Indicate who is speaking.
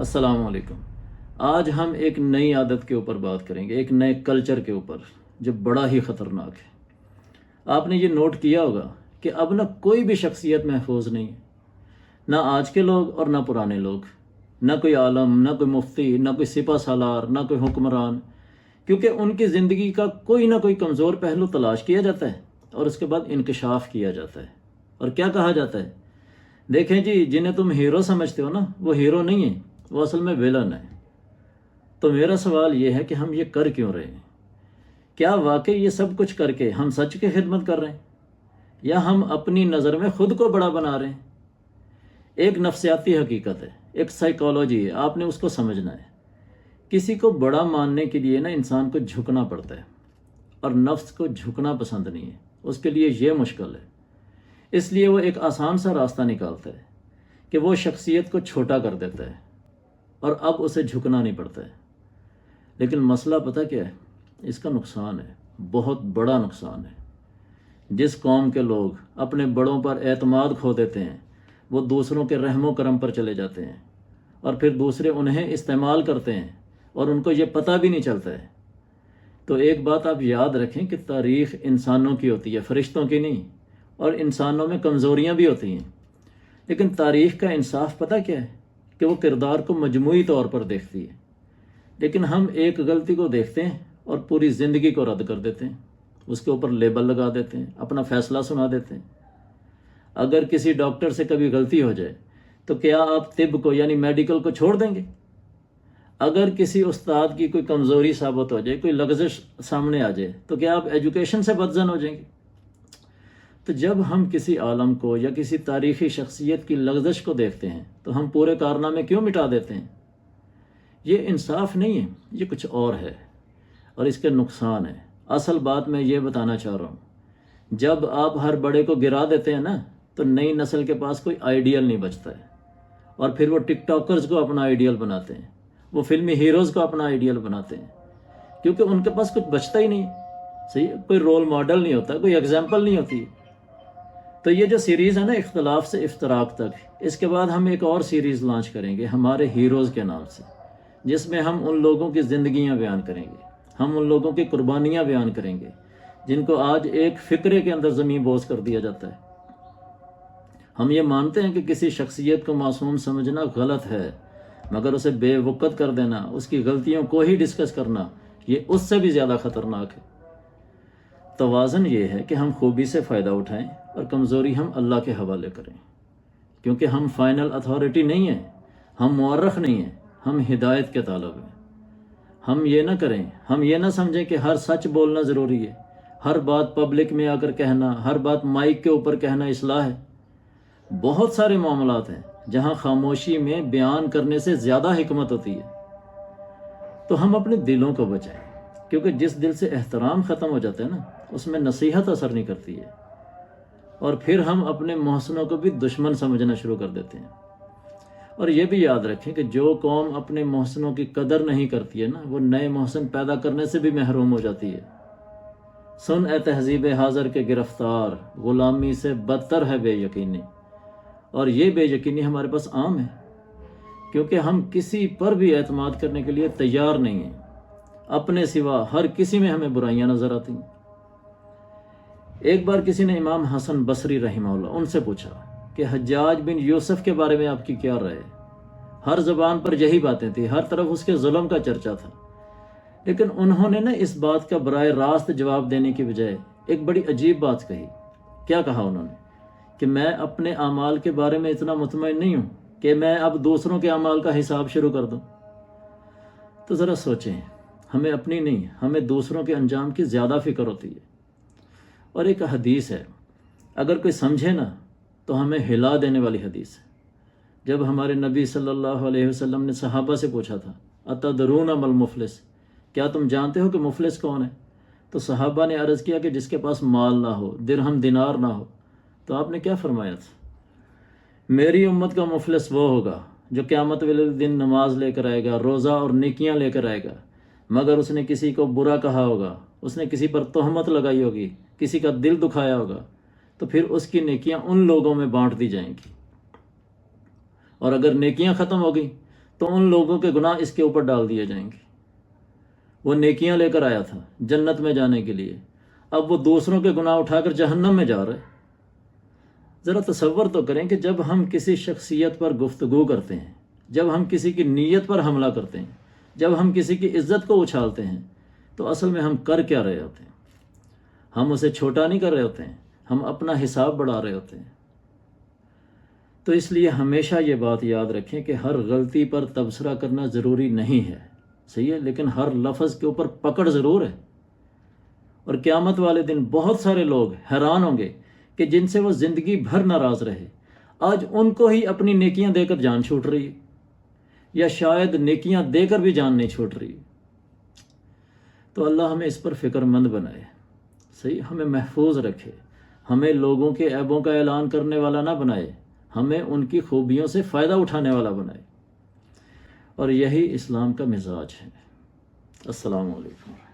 Speaker 1: السلام علیکم۔ آج ہم ایک نئی عادت کے اوپر بات کریں گے، ایک نئے کلچر کے اوپر جو بڑا ہی خطرناک ہے۔ آپ نے یہ نوٹ کیا ہوگا کہ اب نہ کوئی بھی شخصیت محفوظ نہیں ہے، نہ آج کے لوگ اور نہ پرانے لوگ، نہ کوئی عالم، نہ کوئی مفتی، نہ کوئی سپہ سالار، نہ کوئی حکمران، کیونکہ ان کی زندگی کا کوئی نہ کوئی کمزور پہلو تلاش کیا جاتا ہے اور اس کے بعد انکشاف کیا جاتا ہے۔ اور کیا کہا جاتا ہے؟ دیکھیں جی، جنہیں تم ہیرو سمجھتے ہو نا، وہ ہیرو نہیں ہیں، وہ اصل میں ویلن ہے۔ تو میرا سوال یہ ہے کہ ہم یہ کر کیوں رہے ہیں؟ کیا واقعی یہ سب کچھ کر کے ہم سچ کی خدمت کر رہے ہیں، یا ہم اپنی نظر میں خود کو بڑا بنا رہے ہیں؟ ایک نفسیاتی حقیقت ہے، ایک سائیکالوجی ہے، آپ نے اس کو سمجھنا ہے۔ کسی کو بڑا ماننے کے لیے نا انسان کو جھکنا پڑتا ہے، اور نفس کو جھکنا پسند نہیں ہے، اس کے لیے یہ مشکل ہے۔ اس لیے وہ ایک آسان سا راستہ نکالتا ہے کہ وہ شخصیت کو چھوٹا کر دیتا ہے، اور اب اسے جھکنا نہیں پڑتا ہے۔ لیکن مسئلہ پتہ کیا ہے؟ اس کا نقصان ہے، بہت بڑا نقصان ہے۔ جس قوم کے لوگ اپنے بڑوں پر اعتماد کھو دیتے ہیں، وہ دوسروں کے رحم و کرم پر چلے جاتے ہیں، اور پھر دوسرے انہیں استعمال کرتے ہیں اور ان کو یہ پتہ بھی نہیں چلتا ہے۔ تو ایک بات آپ یاد رکھیں کہ تاریخ انسانوں کی ہوتی ہے، فرشتوں کی نہیں، اور انسانوں میں کمزوریاں بھی ہوتی ہیں، لیکن تاریخ کا انصاف پتہ کیا ہے؟ کہ وہ کردار کو مجموعی طور پر دیکھتی ہے، لیکن ہم ایک غلطی کو دیکھتے ہیں اور پوری زندگی کو رد کر دیتے ہیں، اس کے اوپر لیبل لگا دیتے ہیں، اپنا فیصلہ سنا دیتے ہیں۔ اگر کسی ڈاکٹر سے کبھی غلطی ہو جائے تو کیا آپ طب کو یعنی میڈیکل کو چھوڑ دیں گے؟ اگر کسی استاد کی کوئی کمزوری ثابت ہو جائے، کوئی لغزش سامنے آ جائے، تو کیا آپ ایجوکیشن سے بدظن ہو جائیں گے؟ تو جب ہم کسی عالم کو یا کسی تاریخی شخصیت کی لغزش کو دیکھتے ہیں تو ہم پورے کارنامے کیوں مٹا دیتے ہیں؟ یہ انصاف نہیں ہے، یہ کچھ اور ہے، اور اس کے نقصان ہے۔ اصل بات میں یہ بتانا چاہ رہا ہوں، جب آپ ہر بڑے کو گرا دیتے ہیں نا، تو نئی نسل کے پاس کوئی آئیڈیل نہیں بچتا ہے، اور پھر وہ ٹک ٹاکرز کو اپنا آئیڈیل بناتے ہیں، وہ فلمی ہیروز کو اپنا آئیڈیل بناتے ہیں، کیونکہ ان کے پاس کچھ بچتا ہی نہیں۔ صحیح، کوئی رول ماڈل نہیں ہوتا، کوئی ایگزامپل نہیں ہوتی۔ تو یہ جو سیریز ہے نا، اختلاف سے افتراق تک، اس کے بعد ہم ایک اور سیریز لانچ کریں گے ہمارے ہیروز کے نام سے، جس میں ہم ان لوگوں کی زندگیاں بیان کریں گے، ہم ان لوگوں کی قربانیاں بیان کریں گے جن کو آج ایک فقرے کے اندر زمین بوس کر دیا جاتا ہے۔ ہم یہ مانتے ہیں کہ کسی شخصیت کو معصوم سمجھنا غلط ہے، مگر اسے بے وقت کر دینا، اس کی غلطیوں کو ہی ڈسکس کرنا، یہ اس سے بھی زیادہ خطرناک ہے۔ توازن یہ ہے کہ ہم خوبی سے فائدہ اٹھائیں اور کمزوری ہم اللہ کے حوالے کریں، کیونکہ ہم فائنل اتھارٹی نہیں ہیں، ہم مورخ نہیں ہیں، ہم ہدایت کے طالب ہیں۔ ہم یہ نہ کریں، ہم یہ نہ سمجھیں کہ ہر سچ بولنا ضروری ہے، ہر بات پبلک میں آ کر کہنا، ہر بات مائک کے اوپر کہنا اصلاح ہے۔ بہت سارے معاملات ہیں جہاں خاموشی میں بیان کرنے سے زیادہ حکمت ہوتی ہے۔ تو ہم اپنے دلوں کو بچائیں، کیونکہ جس دل سے احترام ختم ہو جاتا ہے نا، اس میں نصیحت اثر نہیں کرتی ہے، اور پھر ہم اپنے محسنوں کو بھی دشمن سمجھنا شروع کر دیتے ہیں۔ اور یہ بھی یاد رکھیں کہ جو قوم اپنے محسنوں کی قدر نہیں کرتی ہے نا، وہ نئے محسن پیدا کرنے سے بھی محروم ہو جاتی ہے۔ سن اے تہذیب حاضر کے گرفتار، غلامی سے بدتر ہے بے یقینی۔ اور یہ بے یقینی ہمارے پاس عام ہے، کیونکہ ہم کسی پر بھی اعتماد کرنے کے لیے تیار نہیں ہیں، اپنے سوا ہر کسی میں ہمیں برائیاں نظر آتی ہیں۔ ایک بار کسی نے امام حسن بصری رحمہ اللہ ان سے پوچھا کہ حجاج بن یوسف کے بارے میں آپ کی کیا رائے ہے؟ ہر زبان پر یہی باتیں تھیں، ہر طرف اس کے ظلم کا چرچا تھا، لیکن انہوں نے نا اس بات کا براہ راست جواب دینے کی بجائے ایک بڑی عجیب بات کہی۔ کیا کہا انہوں نے؟ کہ میں اپنے اعمال کے بارے میں اتنا مطمئن نہیں ہوں کہ میں اب دوسروں کے اعمال کا حساب شروع کر دوں۔ تو ذرا سوچیں، ہمیں اپنی نہیں، ہمیں دوسروں کے انجام کی زیادہ فکر ہوتی ہے۔ اور ایک حدیث ہے، اگر کوئی سمجھے نا تو ہمیں ہلا دینے والی حدیث ہے۔ جب ہمارے نبی صلی اللہ علیہ وسلم نے صحابہ سے پوچھا تھا، اتدرون ما المفلس، کیا تم جانتے ہو کہ مفلس کون ہے؟ تو صحابہ نے عرض کیا کہ جس کے پاس مال نہ ہو، درہم دینار نہ ہو۔ تو آپ نے کیا فرمایا تھا؟ میری امت کا مفلس وہ ہوگا جو قیامت والے دن نماز لے کر آئے گا، روزہ اور نیکیاں لے کر آئے گا، مگر اس نے کسی کو برا کہا ہوگا، اس نے کسی پر تہمت لگائی ہوگی، کسی کا دل دکھایا ہوگا، تو پھر اس کی نیکیاں ان لوگوں میں بانٹ دی جائیں گی، اور اگر نیکیاں ختم ہو گئی تو ان لوگوں کے گناہ اس کے اوپر ڈال دیے جائیں گے۔ وہ نیکیاں لے کر آیا تھا جنت میں جانے کے لیے، اب وہ دوسروں کے گناہ اٹھا کر جہنم میں جا رہا ہے۔ ذرا تصور تو کریں کہ جب ہم کسی شخصیت پر گفتگو کرتے ہیں، جب ہم کسی کی نیت پر حملہ کرتے ہیں، جب ہم کسی کی عزت کو اچھالتے ہیں، تو اصل میں ہم کر کیا رہے ہوتے ہیں؟ ہم اسے چھوٹا نہیں کر رہے ہوتے ہیں، ہم اپنا حساب بڑھا رہے ہوتے ہیں۔ تو اس لیے ہمیشہ یہ بات یاد رکھیں کہ ہر غلطی پر تبصرہ کرنا ضروری نہیں ہے، صحیح ہے، لیکن ہر لفظ کے اوپر پکڑ ضرور ہے۔ اور قیامت والے دن بہت سارے لوگ حیران ہوں گے کہ جن سے وہ زندگی بھر ناراض رہے، آج ان کو ہی اپنی نیکیاں دے کر جان چھوٹ رہی ہے، یا شاید نیکیاں دے کر بھی جان نہیں چھوٹ رہی۔ تو اللہ ہمیں اس پر فکر مند بنائے، صحیح، ہمیں محفوظ رکھے، ہمیں لوگوں کے عیبوں کا اعلان کرنے والا نہ بنائے، ہمیں ان کی خوبیوں سے فائدہ اٹھانے والا بنائے۔ اور یہی اسلام کا مزاج ہے۔ السلام علیکم۔